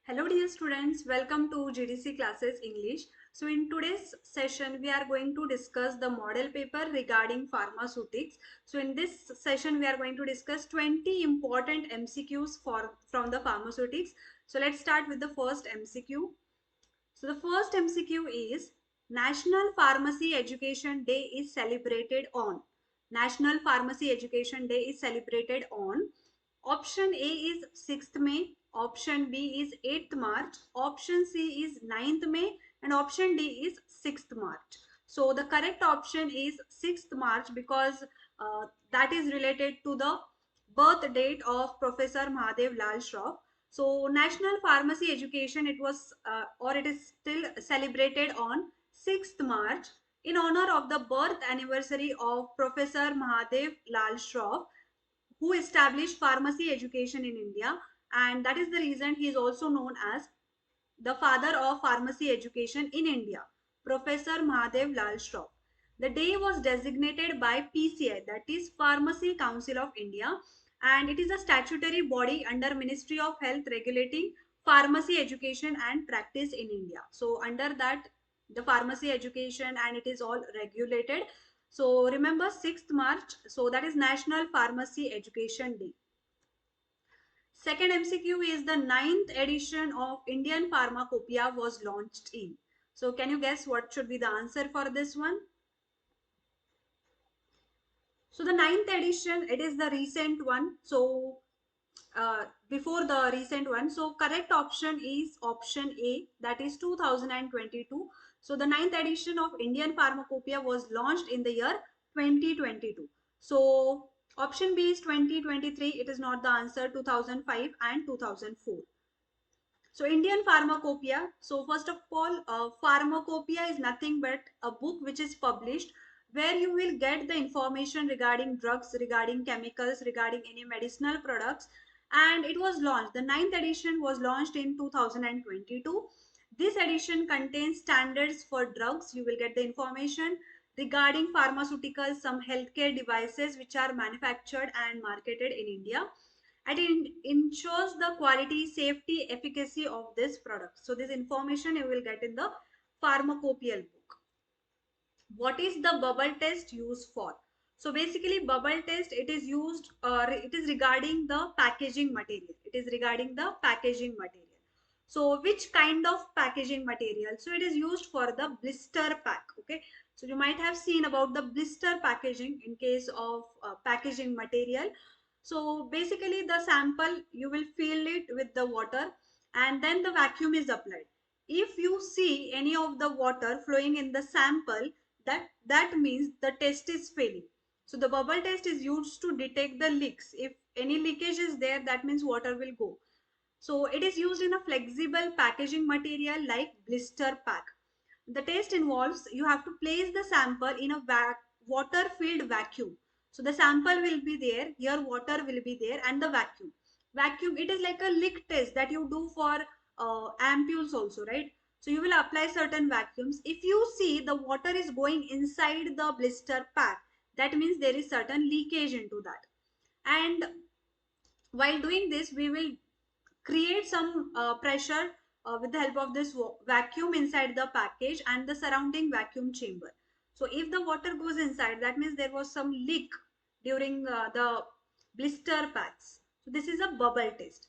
Hello dear students, welcome to GDC classes English. So in today's session we are going to discuss the model paper regarding pharmaceutics. So in this session we are going to discuss 20 important MCQs from the pharmaceutics. So let's start with the first MCQ. So the first MCQ is National Pharmacy Education Day is celebrated on. National Pharmacy Education Day is celebrated on. Option A is 6th May, option B is 8th March, option C is 9th May and option D is 6th March. So the correct option is 6th March because that is related to the birth date of Professor Mahadev Lal Shroff. So National Pharmacy Education, it was or it is still celebrated on 6th March in honor of the birth anniversary of Professor Mahadev Lal Shroff, who established pharmacy education in India, and that is the reason he is also known as the father of pharmacy education in India, Professor Mahadev Lal Shroff. The day was designated by PCI, that is Pharmacy Council of India, and it is a statutory body under Ministry of Health regulating pharmacy education and practice in India. So under that, the pharmacy education and it is all regulated. So remember 6th March, so that is National Pharmacy Education Day. Second MCQ is the 9th edition of Indian Pharmacopoeia was launched in. So can you guess what should be the answer for this one? So the 9th edition, it is the recent one. So before the recent one. So correct option is option A, that is 2022. So the 9th edition of Indian Pharmacopoeia was launched in the year 2022. So option B is 2023. It is not the answer. 2005 and 2004. So Indian Pharmacopoeia. So first of all, Pharmacopoeia is nothing but a book which is published where you will get the information regarding drugs, regarding chemicals, regarding any medicinal products, and it was launched. The 9th edition was launched in 2022. This edition contains standards for drugs. You will get the information regarding pharmaceuticals, some healthcare devices which are manufactured and marketed in India, and it ensures the quality, safety, efficacy of this product. So this information you will get in the pharmacopoeia book. What is the bubble test used for? So basically bubble test, it is used, it is regarding the packaging material. It is regarding the packaging material. So which kind of packaging material? So it is used for the blister pack. Okay. So you might have seen about the blister packaging in case of packaging material. So basically the sample, you will fill it with the water and then the vacuum is applied. If you see any of the water flowing in the sample, that means the test is failing. So the bubble test is used to detect the leaks. If any leakage is there, that means water will go. So it is used in a flexible packaging material like blister pack. The test involves you have to place the sample in a water filled vacuum. So the sample will be there, here water will be there, and the vacuum. Vacuum, it is like a leak test that you do for ampules also, right? So you will apply certain vacuums. If you see the water is going inside the blister pack, that means there is certain leakage into that. And while doing this, we will create some pressure with the help of this vacuum inside the package and the surrounding vacuum chamber. So if the water goes inside, that means there was some leak during the blister packs. So this is a bubble test.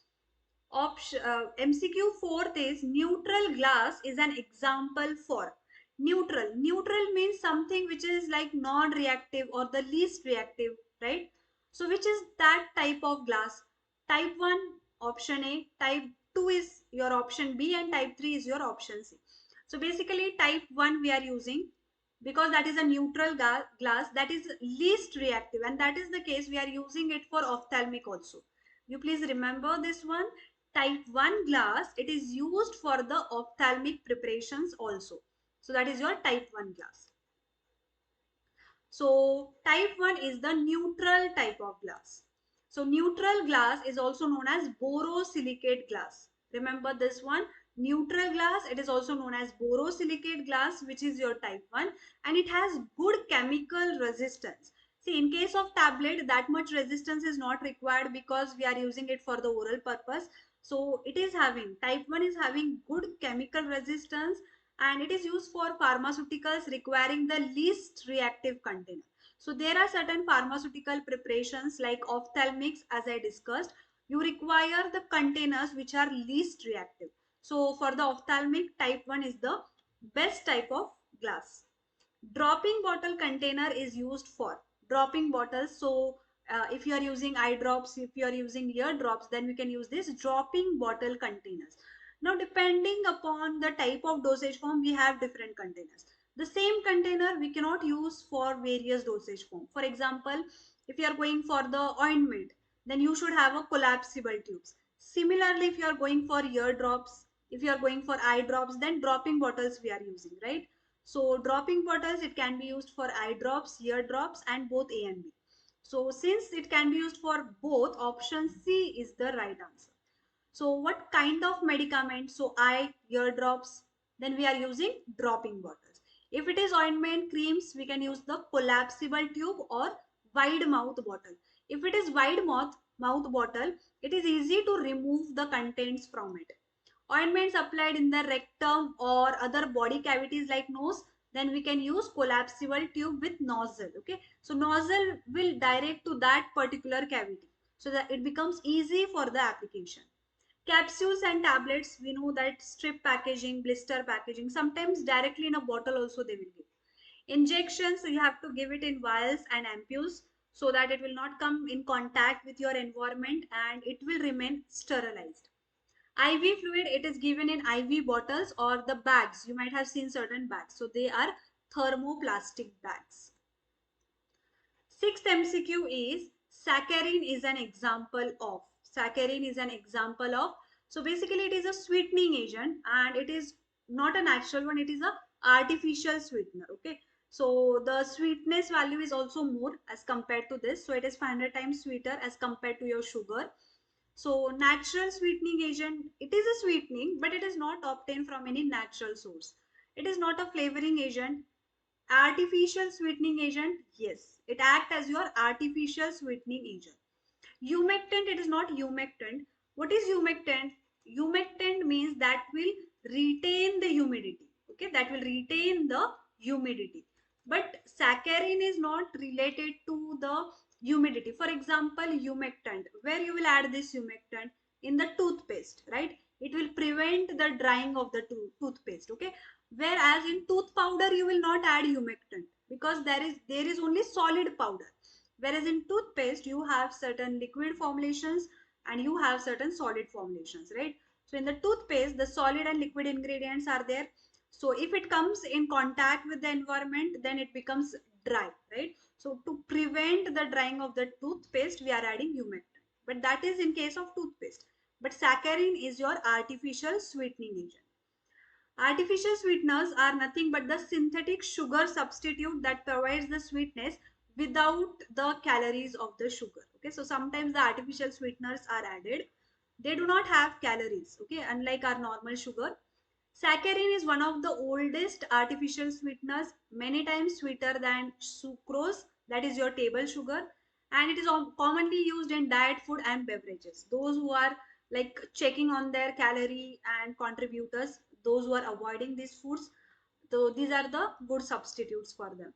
MCQ fourth is neutral glass is an example for. Neutral. Neutral means something which is like non-reactive or the least reactive, right? So which is that type of glass? Type 1, option A. Type 2 is your option B and type 3 is your option C. So basically type 1 we are using because that is a neutral glass that is least reactive, and that is the case we are using it for ophthalmic also. You please remember this one. Type 1 glass, it is used for the ophthalmic preparations also. So that is your type 1 glass. So type 1 is the neutral type of glass. So neutral glass is also known as borosilicate glass. Remember this one, neutral glass, it is also known as borosilicate glass, which is your type 1, and it has good chemical resistance. See, in case of tablet, that much resistance is not required because we are using it for the oral purpose. So it is having, type 1 is having good chemical resistance, and it is used for pharmaceuticals requiring the least reactive container. So there are certain pharmaceutical preparations like ophthalmics, as I discussed. You require the containers which are least reactive. So for the ophthalmic, type 1 is the best type of glass. Dropping bottle container is used for dropping bottles. So if you are using eye drops, if you are using ear drops, then we can use this dropping bottle containers. Now depending upon the type of dosage form, we have different containers. The same container we cannot use for various dosage form. For example, if you are going for the ointment, then you should have a collapsible tubes. Similarly, if you are going for ear drops, if you are going for eye drops, then dropping bottles we are using, right? So dropping bottles, it can be used for eye drops, ear drops, and both A and B. So since it can be used for both, option C is the right answer. So what kind of medicament? So eye, ear drops, then we are using dropping bottles. If it is ointment, creams, we can use the collapsible tube or wide mouth bottle. If it is mouth bottle, it is easy to remove the contents from it. Ointments applied in the rectum or other body cavities like nose, then we can use collapsible tube with nozzle. Okay, so nozzle will direct to that particular cavity so that it becomes easy for the application. Capsules and tablets, we know that strip packaging, blister packaging, sometimes directly in a bottle also they will give. Injections, so you have to give it in vials and ampoules so that it will not come in contact with your environment and it will remain sterilized. IV fluid, it is given in IV bottles or the bags. You might have seen certain bags. So they are thermoplastic bags. Sixth MCQ is Sacarin is an example of. Saccharine is an example of. So basically it is a sweetening agent and it is not a natural one. It is a artificial sweetener. Okay. So the sweetness value is also more as compared to this. So it is 500 times sweeter as compared to your sugar. So natural sweetening agent, it is a sweetening, but it is not obtained from any natural source. It is not a flavoring agent. Artificial sweetening agent, yes, it acts as your artificial sweetening agent. Humectant, it is not humectant. What is humectant? Humectant means that will retain the humidity. Okay, that will retain the humidity. But saccharin is not related to the humidity. For example, humectant, where you will add this humectant in the toothpaste, right? It will prevent the drying of the toothpaste. Okay, whereas in tooth powder you will not add humectant because there is only solid powder, whereas in toothpaste you have certain liquid formulations and you have certain solid formulations, right? So in the toothpaste the solid and liquid ingredients are there. So if it comes in contact with the environment, then it becomes dry, right? So to prevent the drying of the toothpaste, we are adding humectant, but that is in case of toothpaste. But saccharin is your artificial sweetening agent. Artificial sweeteners are nothing but the synthetic sugar substitute that provides the sweetness without the calories of the sugar. Okay, so sometimes the artificial sweeteners are added. They do not have calories, okay, unlike our normal sugar. Saccharin is one of the oldest artificial sweeteners, many times sweeter than sucrose, that is your table sugar, and it is commonly used in diet food and beverages. Those who are like checking on their calorie and contributors, those who are avoiding these foods, so these are the good substitutes for them.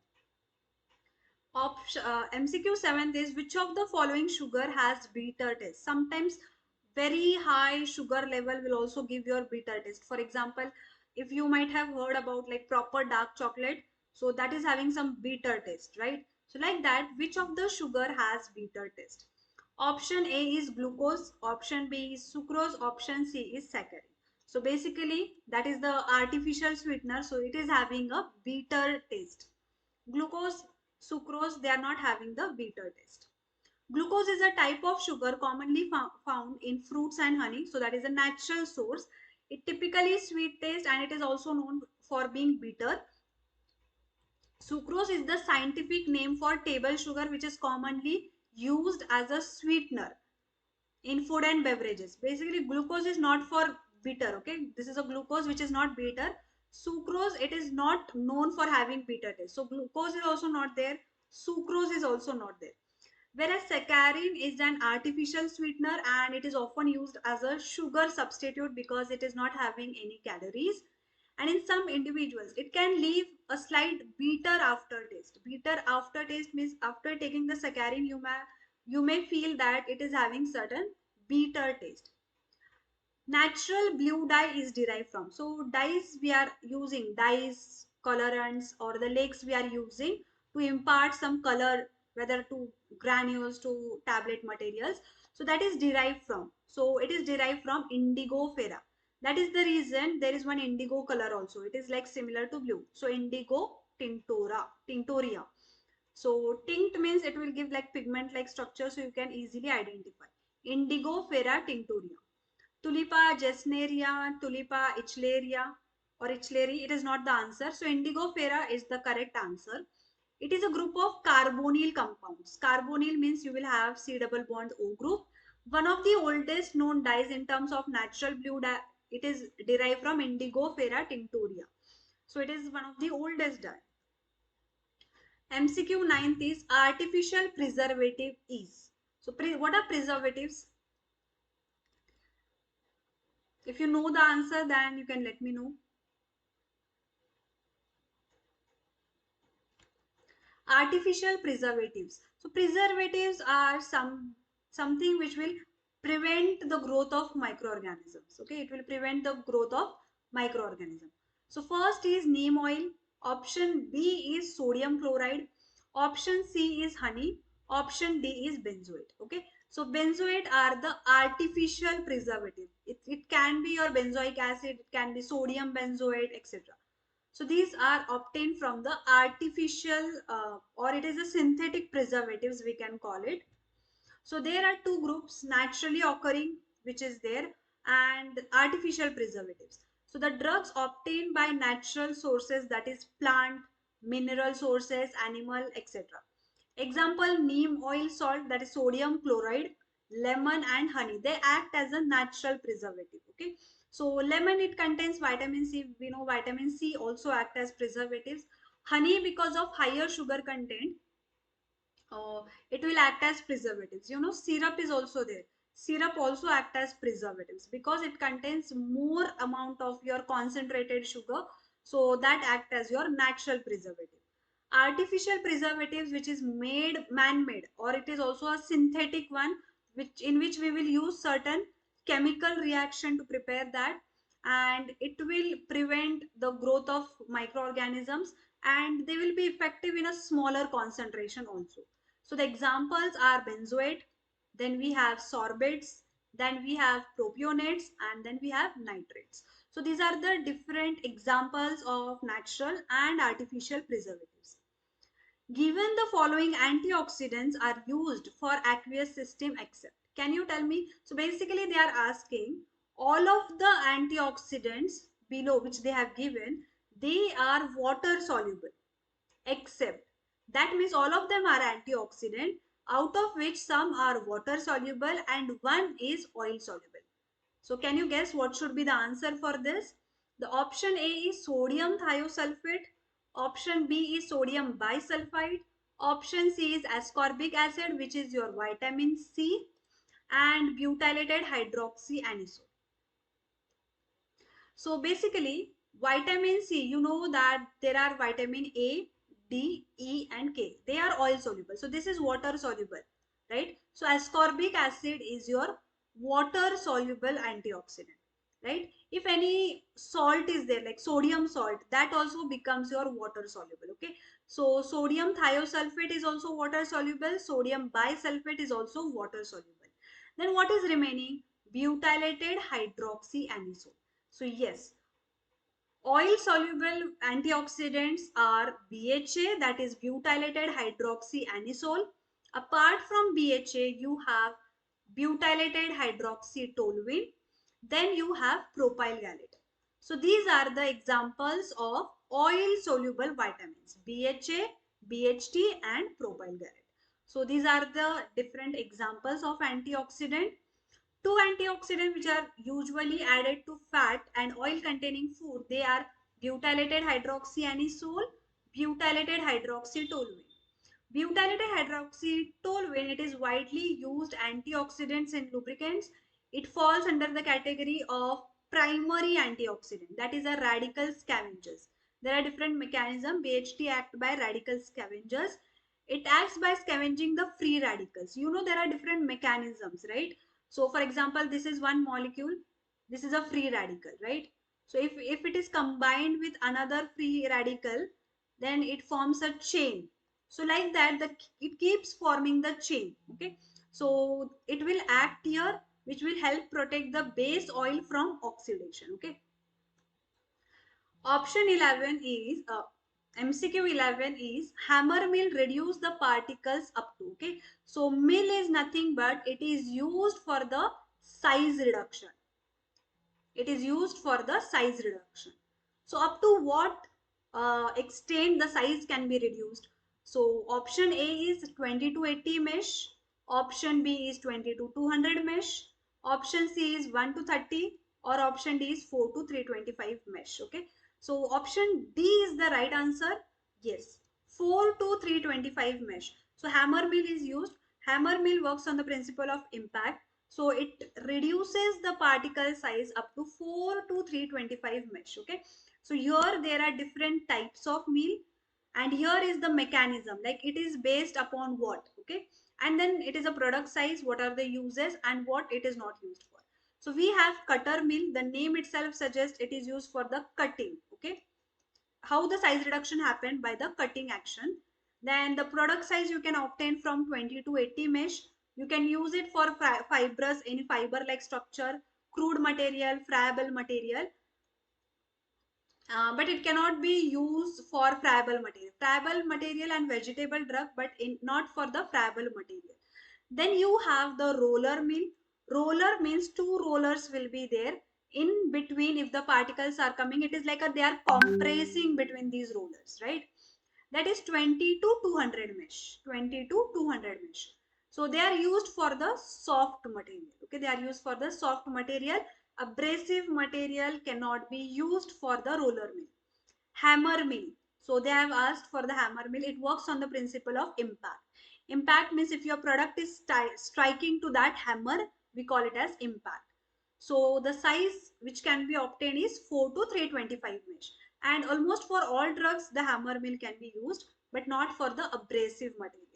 MCQ 7 is which of the following sugar has bitter taste? Sometimes very high sugar level will also give your bitter taste. For example, if you might have heard about like proper dark chocolate, so that is having some bitter taste, right? So like that, which of the sugar has bitter taste? Option A is glucose, option B is sucrose, option C is saccharin. So basically that is the artificial sweetener, so it is having a bitter taste. Glucose, sucrose, they are not having the bitter taste. Glucose is a type of sugar commonly found in fruits and honey. So that is a natural source. It typically is sweet taste and it is also known for being bitter. Sucrose is the scientific name for table sugar which is commonly used as a sweetener in food and beverages. Basically, glucose is not for bitter. Okay, this is a glucose which is not bitter. Sucrose, it is not known for having bitter taste. So glucose is also not there. Sucrose is also not there. Whereas saccharin is an artificial sweetener and it is often used as a sugar substitute because it is not having any calories. And in some individuals, it can leave a slight bitter aftertaste. Bitter aftertaste means after taking the saccharin, you may feel that it is having certain bitter taste. Natural blue dye is derived from. So dyes we are using, dyes, colorants or the lakes we are using to impart some color, whether to granules to tablet materials. So that is derived from. So it is derived from indigo fera. That is the reason there is one indigo color also. It is like similar to blue. So indigo tinctoria. So tinct means it will give like pigment like structure so you can easily identify. Indigo fera tinctoria. Tulipa gesneria, Tulipa ichleria or ichleri, it is not the answer. So indigo fera is the correct answer. It is a group of carbonyl compounds. Carbonyl means you will have C double bond O group. One of the oldest known dyes in terms of natural blue dye, it is derived from indigo fera tinctoria. So it is one of the oldest dye. MCQ 9th is artificial preservative is. So what are preservatives? If you know the answer, then you can let me know. Artificial preservatives. So preservatives are something which will prevent the growth of microorganisms. Okay, it will prevent the growth of microorganism. So first is neem oil. Option B is sodium chloride. Option C is honey. Option D is benzoate. Okay, so benzoate are the artificial preservative. It can be your benzoic acid, it can be sodium benzoate, etc. So these are obtained from the artificial or it is a synthetic preservatives we can call it. So there are two groups, naturally occurring, which is there, and artificial preservatives. So the drugs obtained by natural sources, that is plant, mineral sources, animal, etc. Example, neem oil salt, that is sodium chloride, lemon and honey. They act as a natural preservative. Okay. So lemon, it contains vitamin C. We know vitamin C also act as preservatives. Honey, because of higher sugar content, it will act as preservatives. You know, syrup is also there. Syrup also act as preservatives because it contains more amount of your concentrated sugar. So that act as your natural preservative. Artificial preservatives, which is made man-made, or it is also a synthetic one, which in which we will use certain chemical reaction to prepare that, and it will prevent the growth of microorganisms, and they will be effective in a smaller concentration also. So the examples are benzoate, then we have sorbates, then we have propionates, and then we have nitrates. So these are the different examples of natural and artificial preservatives. Given the following antioxidants are used for aqueous system except. Can you tell me? So basically they are asking all of the antioxidants below which they have given, they are water soluble except, that means all of them are antioxidant, out of which some are water soluble and one is oil soluble. So can you guess what should be the answer for this? The option A is sodium thiosulfate, option B is sodium bisulfite, option C is ascorbic acid, which is your vitamin C, and butylated hydroxyanisole. So basically, vitamin C, you know that there are vitamin A, D, E and K. They are oil soluble. So this is water soluble, right? So ascorbic acid is your water soluble antioxidant, right? If any salt is there, like sodium salt, that also becomes your water soluble, okay? So sodium thiosulfate is also water soluble. Sodium bisulfate is also water soluble. Then what is remaining? Butylated hydroxyanisole. So yes, oil soluble antioxidants are BHA, that is butylated hydroxyanisole. Apart from BHA, you have butylated hydroxytoluene. Then you have propyl gallate. So these are the examples of oil soluble vitamins, BHA, BHT and propyl gallate. So these are the different examples of antioxidant. Two antioxidants which are usually added to fat and oil containing food, they are butylated hydroxyanisole, butylated hydroxytoluene. Butylated hydroxytoluene, it is widely used antioxidants in lubricants. It falls under the category of primary antioxidant, that is a radical scavengers. There are different mechanisms. BHT act by radical scavengers. It acts by scavenging the free radicals. You know there are different mechanisms, right? So for example, this is one molecule. This is a free radical, right? So if it is combined with another free radical, then it forms a chain. So like that, it keeps forming the chain. Okay, so it will act here, which will help protect the base oil from oxidation. Okay, option 11 is MCQ 11 is hammer mill reduce the particles up to. Okay, so mill is nothing but it is used for the size reduction. It is used for the size reduction. So up to what extent the size can be reduced? So option A is 20 to 80 mesh, option B is 20 to 200 mesh, option C is 1 to 30, or option D is 4 to 325 mesh. Okay, so option D is the right answer. Yes, 4 to 325 mesh. So hammer mill is used. Hammer mill works on the principle of impact, so it reduces the particle size up to 4 to 325 mesh. Okay, so here there are different types of mill, and here is the mechanism, like it is based upon what. Okay, and then it is a product size, what are the uses and what it is not used for. So we have cutter mill. The name itself suggests it is used for the cutting. Okay, how the size reduction happened by the cutting action. Then the product size you can obtain from 20 to 80 mesh. You can use it for fibrous, any fiber like structure, crude material, friable material, but it cannot be used for friable material. Friable material and vegetable drug, but not for the friable material. Then you have the roller mill. Roller means two rollers will be there in between. If the particles are coming, it is like they are compressing between these rollers, right? That is 20 to 200 mesh. 20 to 200 mesh. So they are used for the soft material. Okay, they are used for the soft material. Abrasive material cannot be used for the roller mill. Hammer mill. So they have asked for the hammer mill. It works on the principle of impact. Impact means if your product is striking to that hammer, we call it as impact. So the size which can be obtained is 4 to 325 mesh. And almost for all drugs, the hammer mill can be used, but not for the abrasive material.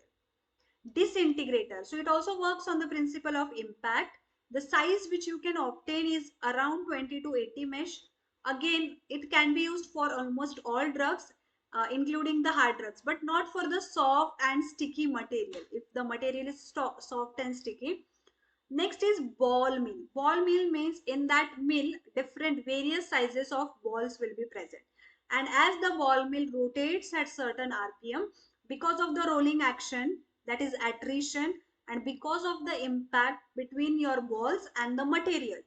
Disintegrator. So it also works on the principle of impact. The size which you can obtain is around 20 to 80 mesh. Again, it can be used for almost all drugs, including the hard drugs, but not for the soft and sticky material. If the material is soft and sticky. Next is ball mill. Ball mill means in that mill, different various sizes of balls will be present. And as the ball mill rotates at certain RPM, because of the rolling action, that is attrition, and because of the impact between your balls and the material.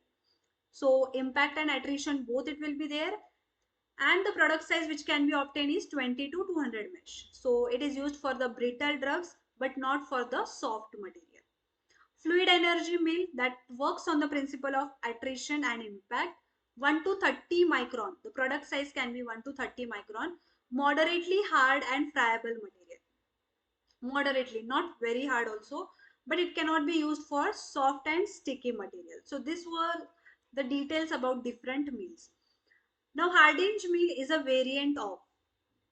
So impact and attrition, both it will be there. And the product size which can be obtained is 20 to 200 mesh. So it is used for the brittle drugs, but not for the soft material. Fluid energy mill, that works on the principle of attrition and impact. 1 to 30 micron. The product size can be 1 to 30 micron. Moderately hard and friable material. Moderately, not very hard also, but it cannot be used for soft and sticky material. So these were the details about different mills. Now Hardinge mill is a variant of.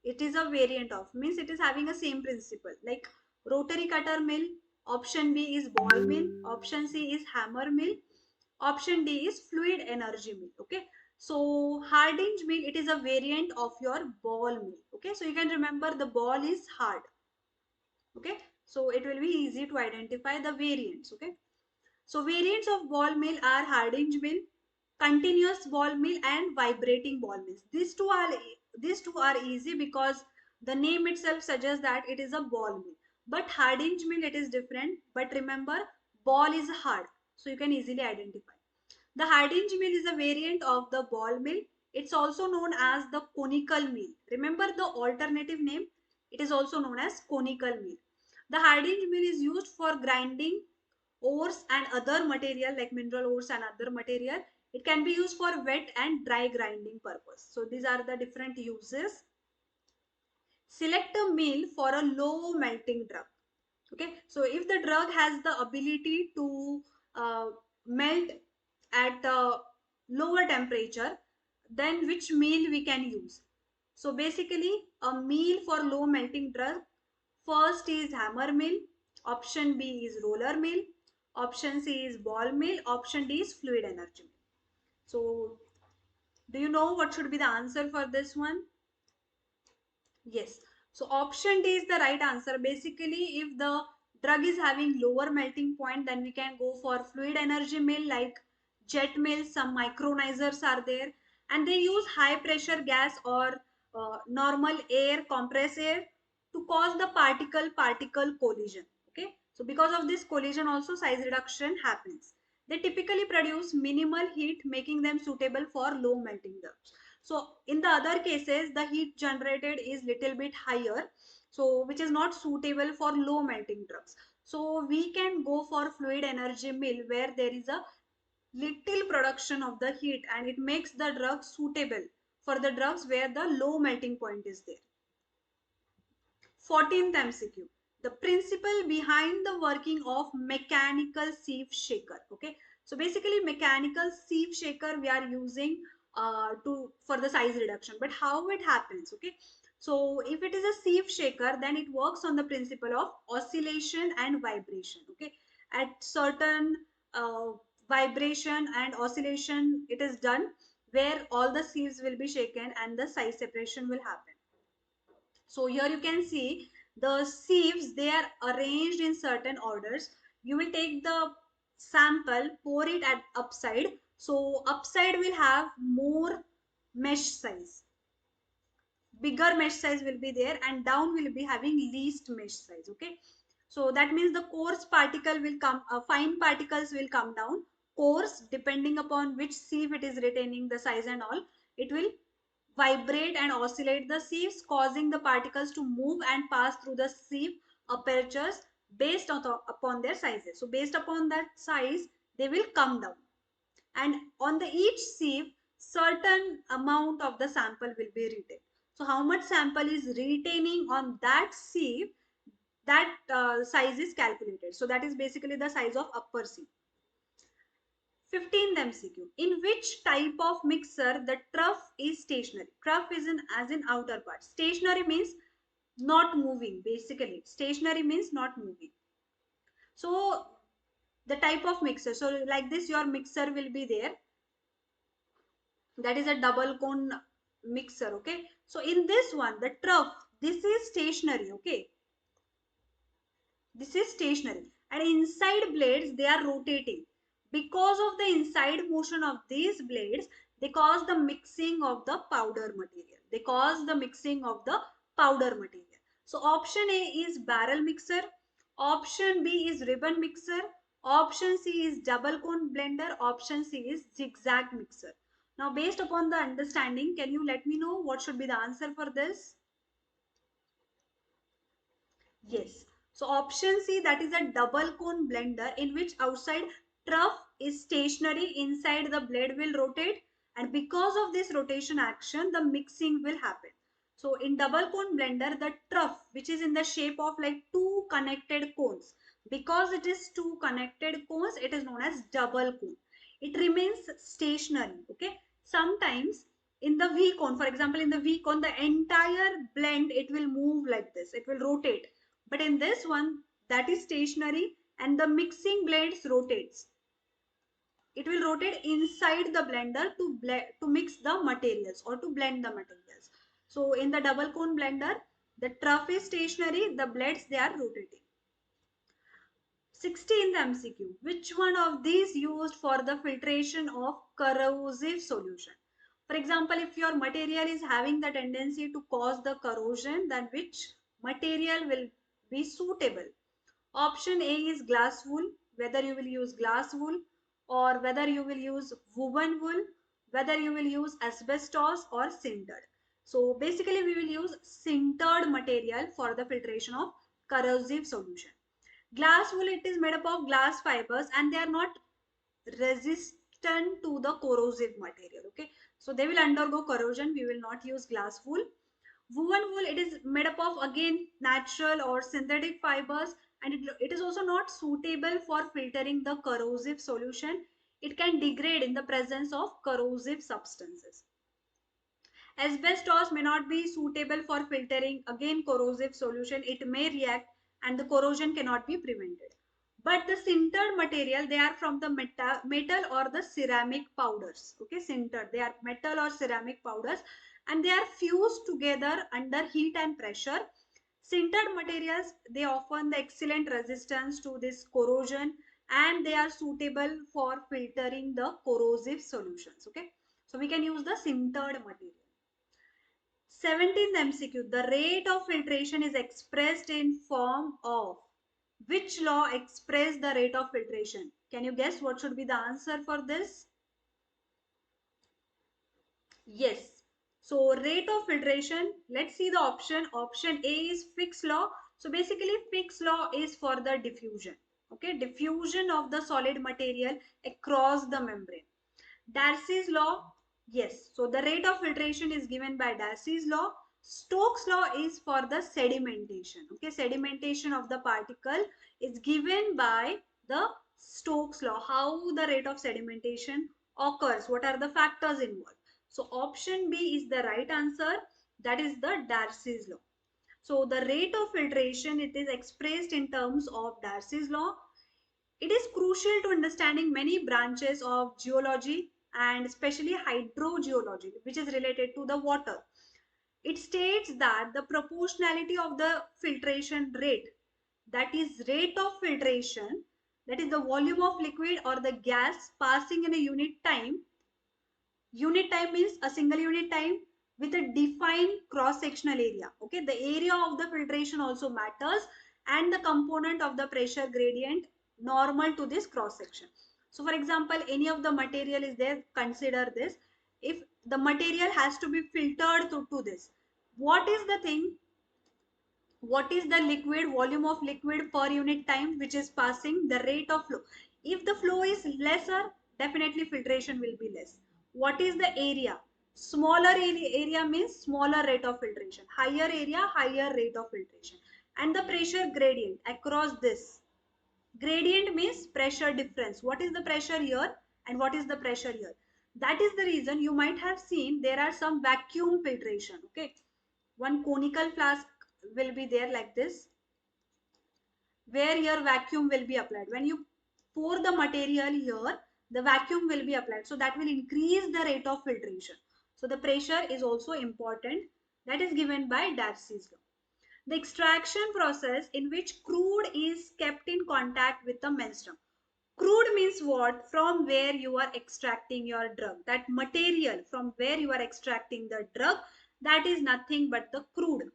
It is a variant of, means it is having a same principle like rotary cutter mill. Option B is ball mill, option C is hammer mill, option D is fluid energy mill. Okay, so Hardinge mill, it is a variant of your ball mill. Okay, so you can remember the ball is hard. Okay, so it will be easy to identify the variants. Okay, so variants of ball mill are Hardinge mill, continuous ball mill, and vibrating ball mills. These two are easy because the name itself suggests that it is a ball mill. But Hardinge mill, it is different. But remember, ball is hard, so you can easily identify. The Hardinge mill is a variant of the ball mill. It's also known as the conical mill. Remember the alternative name? It is also known as conical mill. The Hardinge mill is used for grinding ores and other material like mineral ores and other material. It can be used for wet and dry grinding purpose. So these are the different uses. select a meal for a low melting drug. Okay, so if the drug has the ability to melt at a lower temperature, then which meal we can use? So basically a meal for low melting drug, first is hammer meal, option B is roller meal, option C is ball meal, option D is fluid energy meal. So do you know what should be the answer for this one? Yes. So option D is the right answer. Basically, if the drug is having lower melting point, then we can go for fluid energy mill like jet mills. Some micronizers are there, and they use high pressure gas or normal air, compressed air, to cause the particle collision. Okay. So because of this collision, also size reduction happens. They typically produce minimal heat, making them suitable for low melting drugs. So in the other cases, the heat generated is little bit higher, so which is not suitable for low melting drugs. So we can go for fluid energy mill where there is a little production of the heat and it makes the drug suitable for the drugs where the low melting point is there. 14th MCQ. The principle behind the working of mechanical sieve shaker. Okay. So basically mechanical sieve shaker we are using for the size reduction. But how it happens? Okay. So if it is a sieve shaker, then it works on the principle of oscillation and vibration. Okay. At certain vibration and oscillation it is done where all the sieves will be shaken and the size separation will happen. So here you can see the sieves, they are arranged in certain orders. You will take the sample, pour it at upside. So upside will have more mesh size. Bigger mesh size will be there and down will be having least mesh size. Okay. So that means the coarse particle will come, fine particles will come down. Coarse, depending upon which sieve it is retaining the size and all, it will vibrate and oscillate the sieves, causing the particles to move and pass through the sieve apertures based upon their sizes. So based upon that size, they will come down. And on the each sieve, certain amount of the sample will be retained. So how much sample is retaining on that sieve, that size is calculated. So that is basically the size of upper sieve. 15th MCQ. In which type of mixer the trough is stationary? Trough is in as in outer part. Stationary means not moving. Basically, stationary means not moving. So the type of mixer. So like this, your mixer will be there. That is a double cone mixer. Okay. So in this one, the trough, this is stationary. Okay. This is stationary and inside blades they are rotating. Because of the inside motion of these blades, they cause the mixing of the powder material. They cause the mixing of the powder material. So option A is barrel mixer, option B is ribbon mixer, option C is double cone blender, option C is zigzag mixer. Now based upon the understanding, can you let me know what should be the answer for this? Yes. So option C, that is a double cone blender in which outside trough is stationary, inside the blade will rotate, and because of this rotation action, the mixing will happen. So in double cone blender, the trough, which is in the shape of like two connected cones, because it is two connected cones, it is known as double cone. It remains stationary. Okay. Sometimes in the V cone, for example, in the V cone, the entire blend, it will move like this. It will rotate, but in this one, that is stationary and the mixing blades rotates. It will rotate inside the blender to mix the materials or to blend the materials. So in the double cone blender, the trough is stationary, the blades they are rotating. 16th MCQ. Which one of these used for the filtration of corrosive solution? For example, if your material is having the tendency to cause the corrosion, then which material will be suitable? Option A is glass wool, whether you will use glass wool or whether you will use woven wool, whether you will use asbestos or sintered. So basically we will use sintered material for the filtration of corrosive solution. Glass wool, it is made up of glass fibers and they are not resistant to the corrosive material. Okay, so they will undergo corrosion. We will not use glass wool. Woven wool, it is made up of again natural or synthetic fibers, and it is also not suitable for filtering the corrosive solution. It can degrade in the presence of corrosive substances. Asbestos may not be suitable for filtering again corrosive solution. It may react and the corrosion cannot be prevented. But the sintered material, they are from the metal or the ceramic powders. Okay, sintered, they are metal or ceramic powders, and they are fused together under heat and pressure. Sintered materials, they offer the excellent resistance to this corrosion, and they are suitable for filtering the corrosive solutions. Okay, so we can use the sintered material. 17th MCQ, the rate of filtration is expressed in form of which law express the rate of filtration? Can you guess what should be the answer for this? Yes. So rate of filtration, let's see the option. Option A is Fick's law. So basically Fick's law is for the diffusion. Okay, diffusion of the solid material across the membrane. Darcy's law, yes. So the rate of filtration is given by Darcy's law. Stokes' law is for the sedimentation. Okay, sedimentation of the particle is given by the Stokes' law. How the rate of sedimentation occurs? What are the factors involved? So option B is the right answer. That is the Darcy's law. So the rate of filtration, it is expressed in terms of Darcy's law. It is crucial to understanding many branches of geology and especially hydrogeology, which is related to the water. It states that the proportionality of the filtration rate, that is rate of filtration, that is the volume of liquid or the gas passing in a unit time. Unit time means a single unit time with a defined cross-sectional area. Okay, the area of the filtration also matters, and the component of the pressure gradient normal to this cross-section. So for example, any of the material is there, consider this. If the material has to be filtered to this, what is the thing, what is the liquid volume of liquid per unit time which is passing, the rate of flow. If the flow is lesser, definitely filtration will be less. What is the area? Smaller area means smaller rate of filtration, higher area higher rate of filtration. And the pressure gradient across this, gradient means pressure difference. What is the pressure here and what is the pressure here? That is the reason you might have seen there are some vacuum filtration. Okay, one conical flask will be there like this, where your vacuum will be applied. When you pour the material here, the vacuum will be applied. So that will increase the rate of filtration. So the pressure is also important. That is given by Darcy's law. The extraction process in which crude is kept in contact with the menstruum. Crude means what? From where you are extracting your drug. That material from where you are extracting the drug, that is nothing but the crude.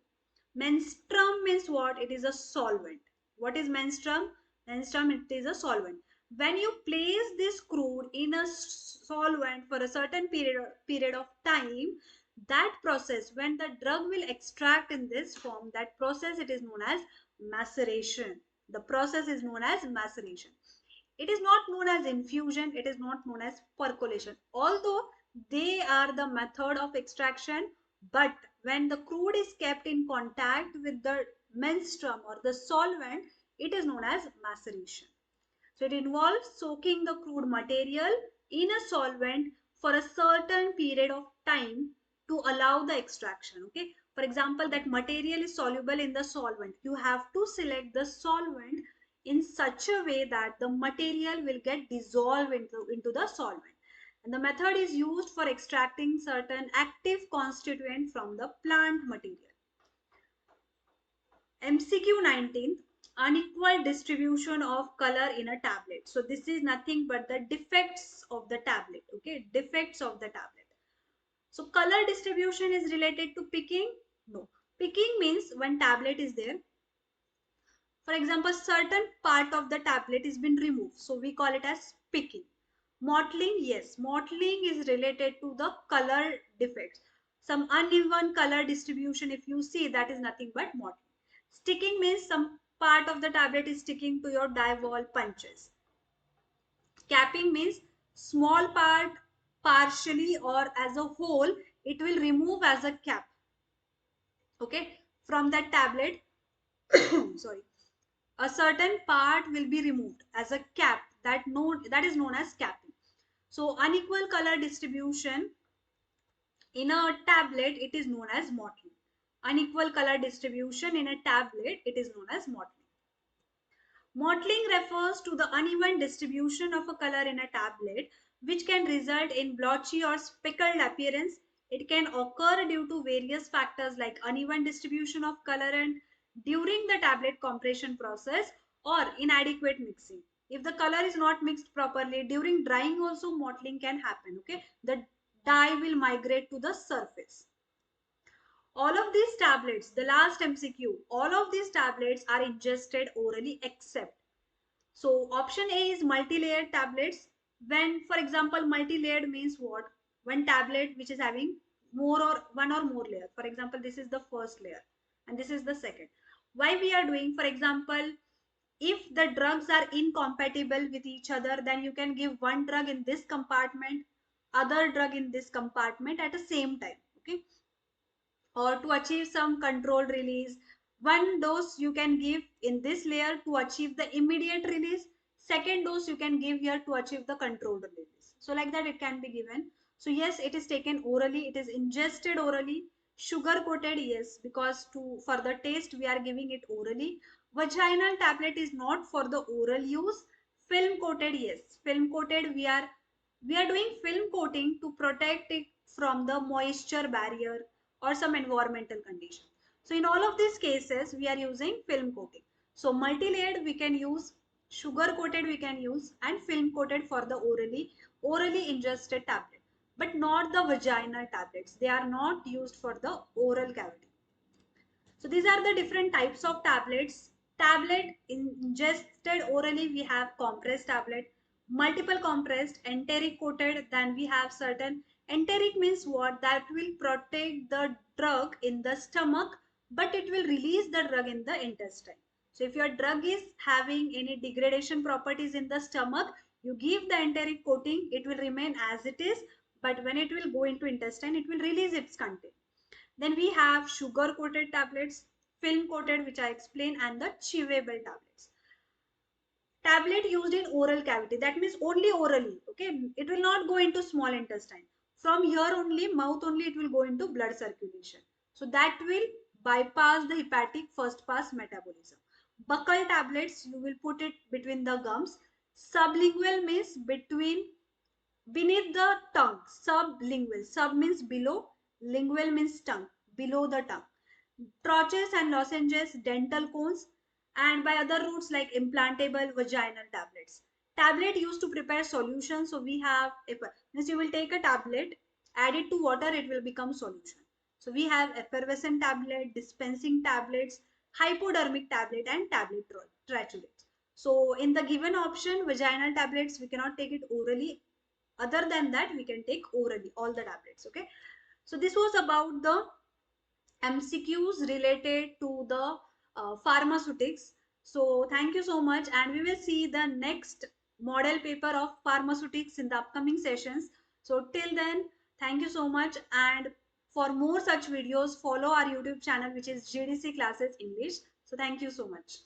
Menstruum means what? It is a solvent. What is menstruum? Menstruum, it is a solvent. When you place this crude in a solvent for a certain period of time, that process, when the drug will extract in this form, that process, it is known as maceration. The process is known as maceration. It is not known as infusion, it is not known as percolation. Although they are the method of extraction, but when the crude is kept in contact with the menstruum or the solvent, it is known as maceration. So it involves soaking the crude material in a solvent for a certain period of time to allow the extraction. Okay. For example, that material is soluble in the solvent. You have to select the solvent in such a way that the material will get dissolved into the solvent. And the method is used for extracting certain active constituent from the plant material. MCQ 19th, unequal distribution of color in a tablet. So this is nothing but the defects of the tablet. Okay, defects of the tablet. So color distribution is related to picking? No. Picking means when tablet is there, for example, certain part of the tablet is been removed. So we call it as picking. Mottling, yes, mottling is related to the color defects. Some uneven color distribution, if you see, that is nothing but mottling. Sticking means some part of the tablet is sticking to your die wall punches. Capping means small part partially or as a whole, it will remove as a cap. Okay, from that tablet, sorry, a certain part will be removed as a cap, that is known as capping. So unequal color distribution in a tablet, it is known as mottling. Unequal color distribution in a tablet, it is known as mottling. Mottling refers to the uneven distribution of a color in a tablet, which can result in blotchy or speckled appearance. It can occur due to various factors like uneven distribution of colorant during the tablet compression process or inadequate mixing. If the color is not mixed properly, during drying also mottling can happen. Okay, the dye will migrate to the surface. All of these tablets, the last MCQ, all of these tablets are ingested orally except, so option A is multi-layered tablets. When, for example, multi-layered means what? One tablet which is having more or one or more layer. For example, this is the first layer and this is the second. Why we are doing, for example, if the drugs are incompatible with each other, then you can give one drug in this compartment, other drug in this compartment at the same time. Okay, or to achieve some controlled release. One dose you can give in this layer to achieve the immediate release. Second dose you can give here to achieve the controlled release. So like that it can be given. So yes, it is taken orally, it is ingested orally. Sugar coated, yes, because to for the taste we are giving it orally. Vaginal tablet is not for the oral use. Film coated, yes, film coated we are doing film coating to protect it from the moisture barrier or some environmental condition. So in all of these cases, we are using film coating. So multi-layered we can use, sugar coated we can use, and film coated for the orally ingested tablet, but not the vaginal tablets. They are not used for the oral cavity. So these are the different types of tablets. Tablet ingested orally, we have compressed tablet, multiple compressed, enteric coated, then we have certain. Enteric means what? That will protect the drug in the stomach, but it will release the drug in the intestine. So if your drug is having any degradation properties in the stomach, you give the enteric coating, it will remain as it is, but when it will go into intestine, it will release its content. Then we have sugar coated tablets, film coated, which I explained, and the chewable tablets. Tablet used in oral cavity, that means only orally. Okay, it will not go into small intestine. From here only, mouth only, it will go into blood circulation. So that will bypass the hepatic first pass metabolism. Buccal tablets, you will put it between the gums. Sublingual means between, beneath the tongue. Sublingual, sub means below, lingual means tongue, below the tongue. Troches and lozenges, dental cones, and by other routes like implantable vaginal tablets. Tablet used to prepare solution. So we have, means you will take a tablet, add it to water, it will become solution. So we have effervescent tablet, dispensing tablets, hypodermic tablet, and tablet trachulates. So in the given option, vaginal tablets, we cannot take it orally. Other than that, we can take orally all the tablets. Okay. So this was about the MCQs related to the pharmaceutics. So thank you so much, and we will see the next model paper of pharmaceutics in the upcoming sessions. So till then, thank you so much, and for more such videos, follow our YouTube channel, which is GDC Classes English. So thank you so much.